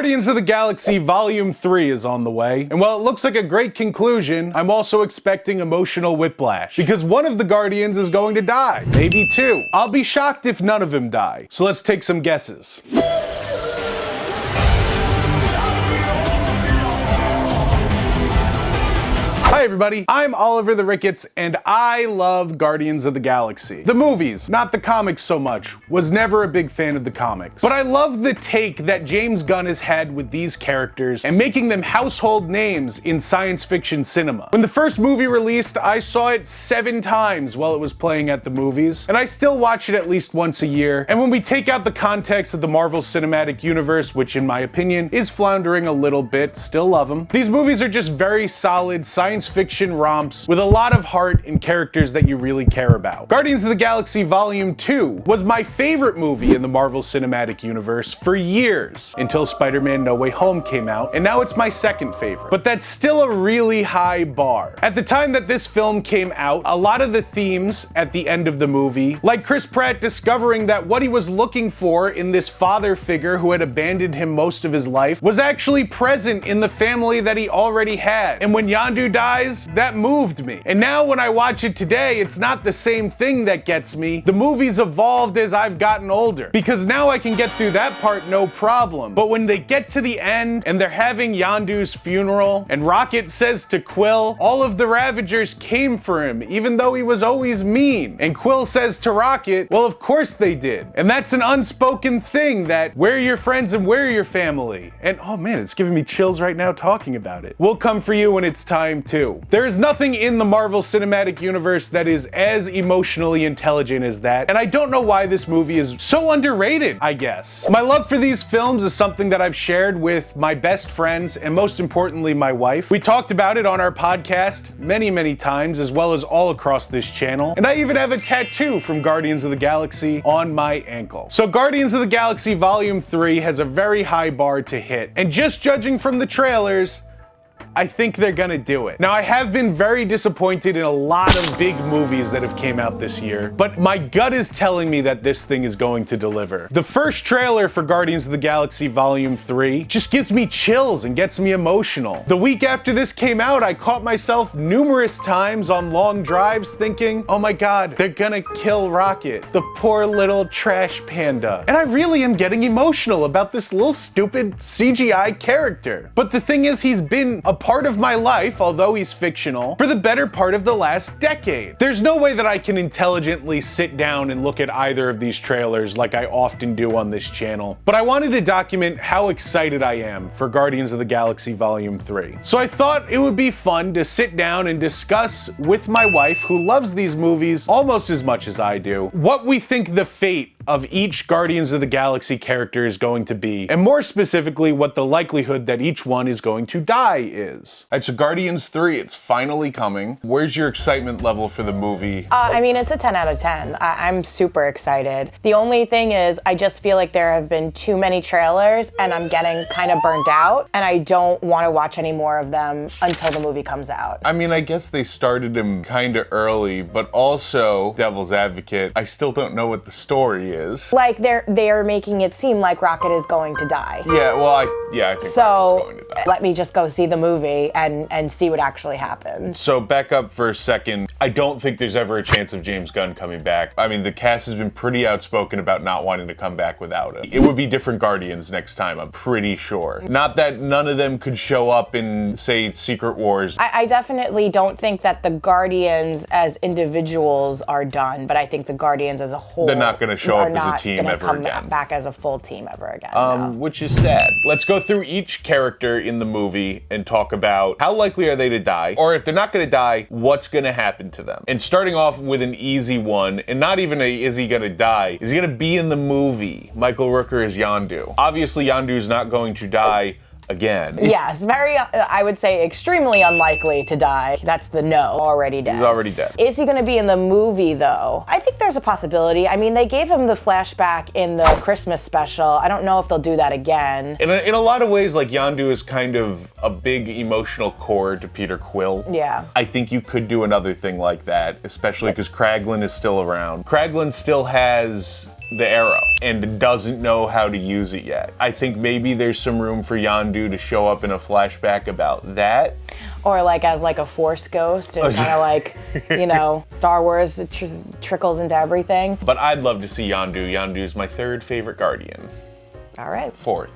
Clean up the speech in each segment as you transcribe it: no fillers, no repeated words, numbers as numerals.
Guardians of the Galaxy Volume 3 is on the way, and while it looks like a great conclusion, I'm also expecting emotional whiplash, because one of the Guardians is going to die. Maybe two. I'll be shocked if none of them die. So let's take some guesses. Hi everybody, I'm Oliver the Ricketts, and I love Guardians of the Galaxy. The movies, not the comics so much. Was never a big fan of the comics. But I love the take that James Gunn has had with these characters and making them household names in science fiction cinema. When the first movie released, I saw it 7 times while it was playing at the movies, and I still watch it at least once a year. And when we take out the context of the Marvel Cinematic Universe, which in my opinion is floundering a little bit, still love them, these movies are just very solid science fiction romps with a lot of heart and characters that you really care about. Guardians of the Galaxy Volume 2 was my favorite movie in the Marvel Cinematic Universe for years, until Spider-Man No Way Home came out, and now it's my second favorite. But that's still a really high bar. At the time that this film came out, a lot of the themes at the end of the movie, like Chris Pratt discovering that what he was looking for in this father figure who had abandoned him most of his life, was actually present in the family that he already had. And when Yondu died, that moved me. And now when I watch it today, it's not the same thing that gets me. The movie's evolved as I've gotten older, because now I can get through that part no problem. But when they get to the end and they're having Yondu's funeral and Rocket says to Quill, all of the Ravagers came for him, even though he was always mean. And Quill says to Rocket, well, of course they did. And that's an unspoken thing, that we're your friends and we're your family. And oh man, it's giving me chills right now talking about it. We'll come for you when it's time to. There is nothing in the Marvel Cinematic Universe that is as emotionally intelligent as that, and I don't know why this movie is so underrated, I guess. My love for these films is something that I've shared with my best friends, and most importantly, my wife. We talked about it on our podcast many times, as well as all across this channel, and I even have a tattoo from Guardians of the Galaxy on my ankle. So Guardians of the Galaxy Volume 3 has a very high bar to hit, and just judging from the trailers, I think they're gonna do it. Now, I have been very disappointed in a lot of big movies that have came out this year, but my gut is telling me that this thing is going to deliver. The first trailer for Guardians of the Galaxy Volume 3 just gives me chills and gets me emotional. The week after this came out, I caught myself numerous times on long drives thinking, oh my god, they're gonna kill Rocket, the poor little trash panda. And I really am getting emotional about this little stupid CGI character. But the thing is, he's been a part of my life, although he's fictional, for the better part of the last decade. There's no way that I can intelligently sit down and look at either of these trailers like I often do on this channel, but I wanted to document how excited I am for Guardians of the Galaxy Volume 3. So I thought it would be fun to sit down and discuss with my wife, who loves these movies almost as much as I do, what we think the fate of each Guardians of the Galaxy character is going to be, and more specifically, what the likelihood that each one is going to die is. Alright, so Guardians 3, it's finally coming. Where's your excitement level for the movie? I mean, it's a 10 out of 10. I'm super excited. The only thing is, I just feel like there have been too many trailers and I'm getting kind of burnt out, and I don't want to watch any more of them until the movie comes out. I mean, I guess they started him kind of early, but also, devil's advocate, I still don't know what the story is. Like, they're making it seem like Rocket is going to die. Yeah, well, I think so, Rocket's going to die. Let me just go see the movie and see what actually happens. So back up for a second. I don't think there's ever a chance of James Gunn coming back. I mean, the cast has been pretty outspoken about not wanting to come back without him. It would be different Guardians next time, I'm pretty sure. Not that none of them could show up in, say, Secret Wars. I definitely don't think that the Guardians as individuals are done, but I think the Guardians as a whole, they're not going to show up as a team ever again. Come back as a full team ever again. No. Which is sad. Let's go through each character in the movie and talk about how likely are they to die, or if they're not going to die, what's going to happen to them. And starting off with an easy one, and not even a is he going to die, is he going to be in the movie? Michael Rooker is Yondu. Obviously, Yondu's not going to die again. Yes, very, I would say extremely unlikely to die. That's the no, already dead. He's already dead. Is he gonna be in the movie though? I think there's a possibility. I mean, they gave him the flashback in the Christmas special. I don't know if they'll do that again. In a lot of ways, like, Yondu is kind of a big emotional core to Peter Quill. Yeah. I think you could do another thing like that, especially because Kraglin is still around. Kraglin still has the arrow and doesn't know how to use it yet. I think maybe there's some room for Yondu to show up in a flashback about that. Or like as like a Force ghost and kind of like, you know, Star Wars trickles into everything. But I'd love to see Yondu. Yondu's my third favorite Guardian. All right. Fourth.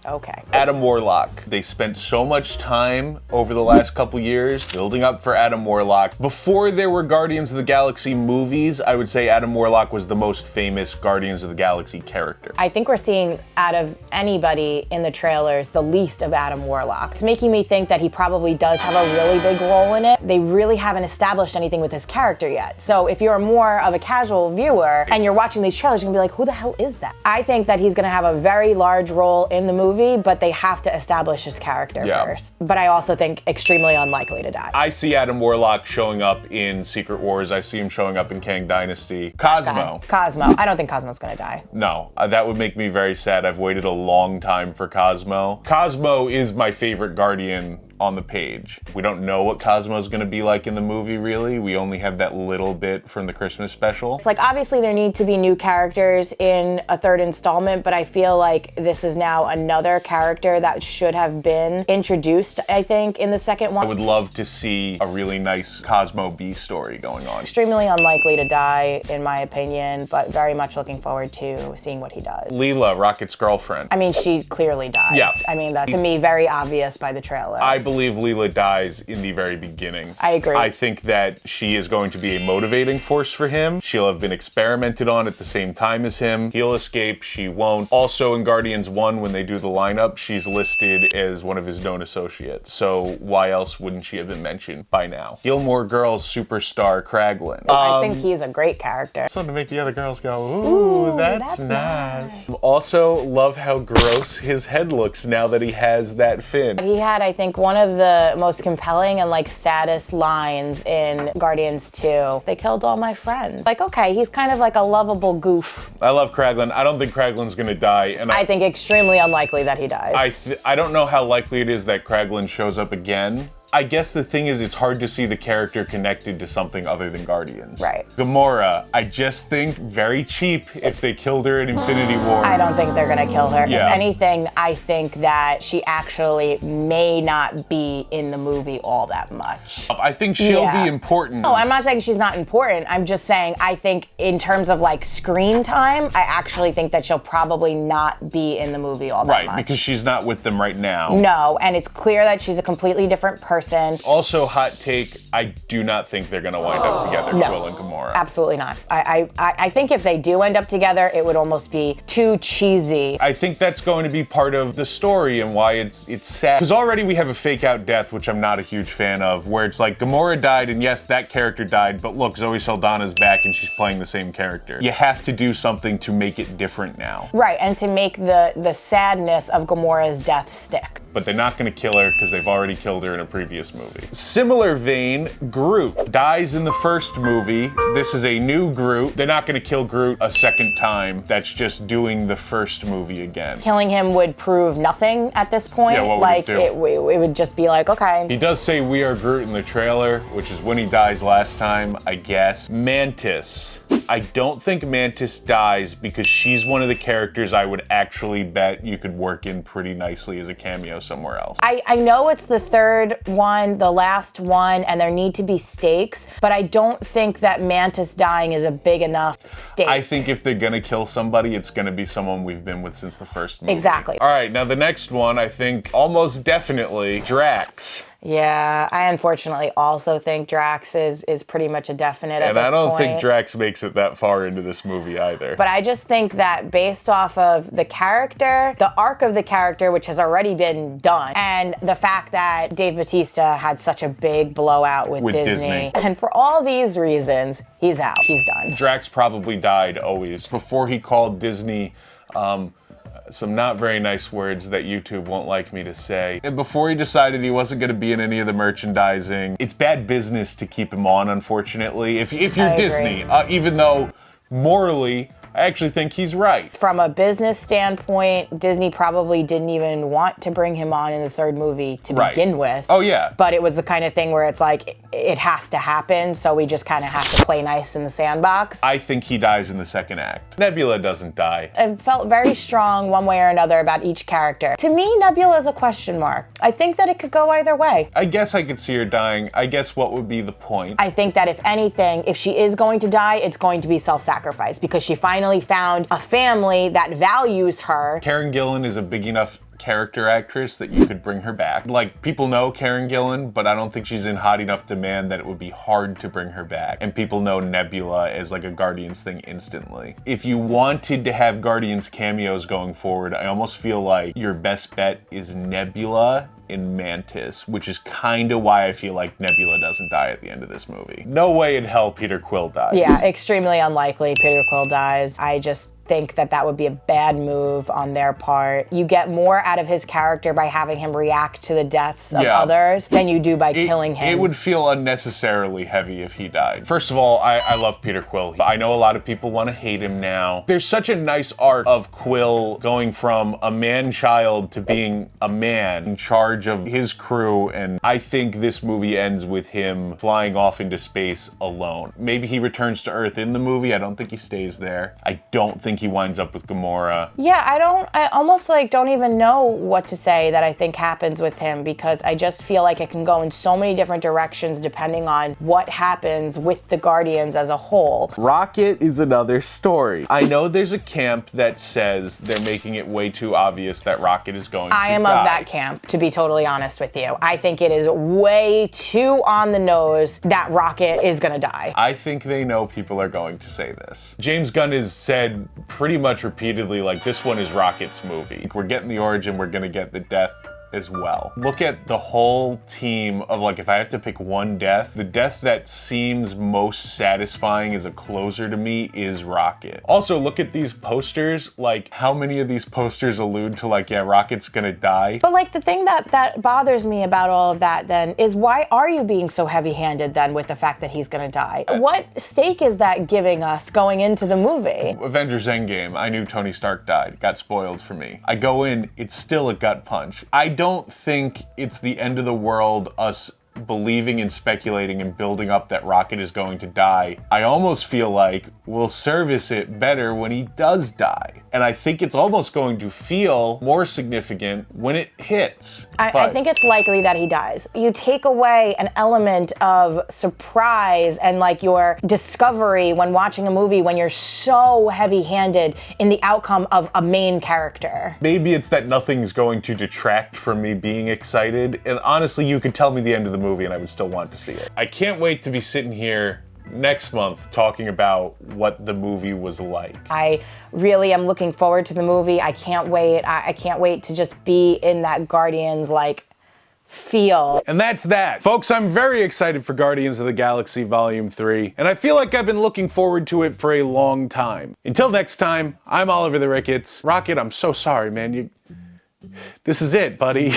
Okay. Adam Warlock. They spent so much time over the last couple years building up for Adam Warlock. Before there were Guardians of the Galaxy movies, I would say Adam Warlock was the most famous Guardians of the Galaxy character. I think we're seeing out of anybody in the trailers the least of Adam Warlock. It's making me think that he probably does have a really big role in it. They really haven't established anything with his character yet. So if you're more of a casual viewer and you're watching these trailers, you're gonna be like, who the hell is that? I think that he's gonna have a very large role in the movie, but they have to establish his character first. But I also think extremely unlikely to die. I see Adam Warlock showing up in Secret Wars. I see him showing up in Kang Dynasty. Cosmo. Okay. Cosmo. I don't think Cosmo's gonna die. No, that would make me very sad. I've waited a long time for Cosmo. Cosmo is my favorite Guardian on the page. We don't know what Cosmo's gonna be like in the movie, really. We only have that little bit from the Christmas special. It's like, obviously there need to be new characters in a third installment, but I feel like this is now another character that should have been introduced, I think, in the second one. I would love to see a really nice Cosmo B story going on. Extremely unlikely to die, in my opinion, but very much looking forward to seeing what he does. Lylla, Rocket's girlfriend. I mean, she clearly dies. Yeah. I mean, that's, to me, very obvious by the trailer. I believe Lylla dies in the very beginning. I agree. I think that she is going to be a motivating force for him. She'll have been experimented on at the same time as him. He'll escape, she won't. Also in Guardians 1, when they do the lineup, she's listed as one of his known associates. So why else wouldn't she have been mentioned by now? Gilmore Girls superstar Kraglin. I think he's a great character. Something to make the other girls go, ooh, that's nice. Also, love how gross his head looks now that he has that fin. He had, I think, one of the most compelling and like saddest lines in Guardians 2. They killed all my friends. Like, okay, he's kind of like a lovable goof. I love Kraglin. I don't think Kraglin's gonna die, and I think extremely unlikely that he dies. I don't know how likely it is that Kraglin shows up again. I guess the thing is, it's hard to see the character connected to something other than Guardians. Right. Gamora, I just think very cheap if they killed her in Infinity War. I don't think they're gonna kill her. Yeah. If anything, I think that she actually may not be in the movie all that much. I think she'll be important. No, I'm not saying she's not important. I'm just saying I think in terms of like screen time, I actually think that she'll probably not be in the movie all that much. Right, because she's not with them right now. No, and it's clear that she's a completely different person. Also, hot take, I do not think they're gonna wind up together, No. Quill and Gamora. Absolutely not. I think if they do end up together, it would almost be too cheesy. I think that's going to be part of the story and why it's sad. Because already we have a fake out death, which I'm not a huge fan of, where it's like Gamora died and yes, that character died, but look, Zoe Saldana's back and she's playing the same character. You have to do something to make it different now. Right, and to make the sadness of Gamora's death stick. But they're not gonna kill her because they've already killed her in a previous movie. Similar vein, Groot dies in the first movie. This is a new Groot. They're not gonna kill Groot a second time. That's just doing the first movie again. Killing him would prove nothing at this point. Yeah, what would like it do? It would just be like, okay. He does say "We are Groot" in the trailer, which is when he dies last time, I guess. Mantis. I don't think Mantis dies because she's one of the characters I would actually bet you could work in pretty nicely as a cameo somewhere else. I know it's the third one, the last one, and there need to be stakes, but I don't think that Mantis dying is a big enough stake. I think if they're gonna kill somebody, it's gonna be someone we've been with since the first movie. Exactly. All right, now the next one, I think almost definitely Drax. Yeah, I unfortunately also think Drax is pretty much a definite at this point. And I don't think Drax makes it that far into this movie either. But I just think that based off of the character, the arc of the character, which has already been done, and the fact that Dave Bautista had such a big blowout with Disney. And for all these reasons, he's out. He's done. Drax probably died always before he called Disney some not very nice words that YouTube won't like me to say. And before he decided he wasn't gonna be in any of the merchandising, it's bad business to keep him on, unfortunately. If you're Disney, even though morally, I actually think he's right. From a business standpoint, Disney probably didn't even want to bring him on in the third movie to begin with. Oh yeah. But it was the kind of thing where it's like, it has to happen, so we just kind of have to play nice in the sandbox. I think he dies in the second act. Nebula doesn't die. It felt very strong one way or another about each character. To me, Nebula is a question mark. I think that it could go either way. I guess I could see her dying. I guess what would be the point? I think that if anything, if she is going to die, it's going to be self-sacrifice because she finally found a family that values her. Karen Gillan is a big enough character actress that you could bring her back. Like, people know Karen Gillan, but I don't think she's in hot enough demand that it would be hard to bring her back. And people know Nebula as like a Guardians thing instantly. If you wanted to have Guardians cameos going forward, I almost feel like your best bet is Nebula in Mantis, which is kind of why I feel like Nebula doesn't die at the end of this movie. No way in hell Peter Quill dies. Yeah, extremely unlikely Peter Quill dies. I just think that that would be a bad move on their part. You get more out of his character by having him react to the deaths of others than you do by killing him. It would feel unnecessarily heavy if he died. First of all, I love Peter Quill. I know a lot of people want to hate him now. There's such a nice arc of Quill going from a man-child to being a man in charge of his crew, and I think this movie ends with him flying off into space alone. Maybe he returns to Earth in the movie. I don't think he stays there. I don't think he winds up with Gamora. Yeah, I almost like don't even know what to say that I think happens with him because I just feel like it can go in so many different directions depending on what happens with the Guardians as a whole. Rocket is another story. I know there's a camp that says they're making it way too obvious that Rocket is going to die. I am of that camp, to be totally honest with you. I think it is way too on the nose that Rocket is gonna die. I think they know people are going to say this. James Gunn has said pretty much repeatedly, like, this one is Rocket's movie. We're getting the origin, we're gonna get the death as well. Look at the whole team of, like, if I have to pick one death, the death that seems most satisfying as a closer to me is Rocket. Also, look at these posters. Like, how many of these posters allude to, like, yeah, Rocket's gonna die? But like the thing that bothers me about all of that then is why are you being so heavy-handed then with the fact that he's gonna die? What stake is that giving us going into the movie? Avengers Endgame, I knew Tony Stark died. Got spoiled for me. I go in, it's still a gut punch. I don't think it's the end of the world us believing and speculating and building up that Rocket is going to die. I almost feel like we'll service it better when he does die. And I think it's almost going to feel more significant when it hits. I think it's likely that he dies. You take away an element of surprise and like your discovery when watching a movie when you're so heavy-handed in the outcome of a main character. Maybe it's that nothing's going to detract from me being excited. And honestly, you could tell me the end of the movie and I would still want to see it. I can't wait to be sitting here next month talking about what the movie was like. I really am looking forward to the movie. I can't wait. I can't wait to just be in that Guardians like feel. And that's that. Folks, I'm very excited for Guardians of the Galaxy Volume 3, and I feel like I've been looking forward to it for a long time. Until next time, I'm Oliver the Ricketts. Rocket, I'm so sorry, man. This is it, buddy.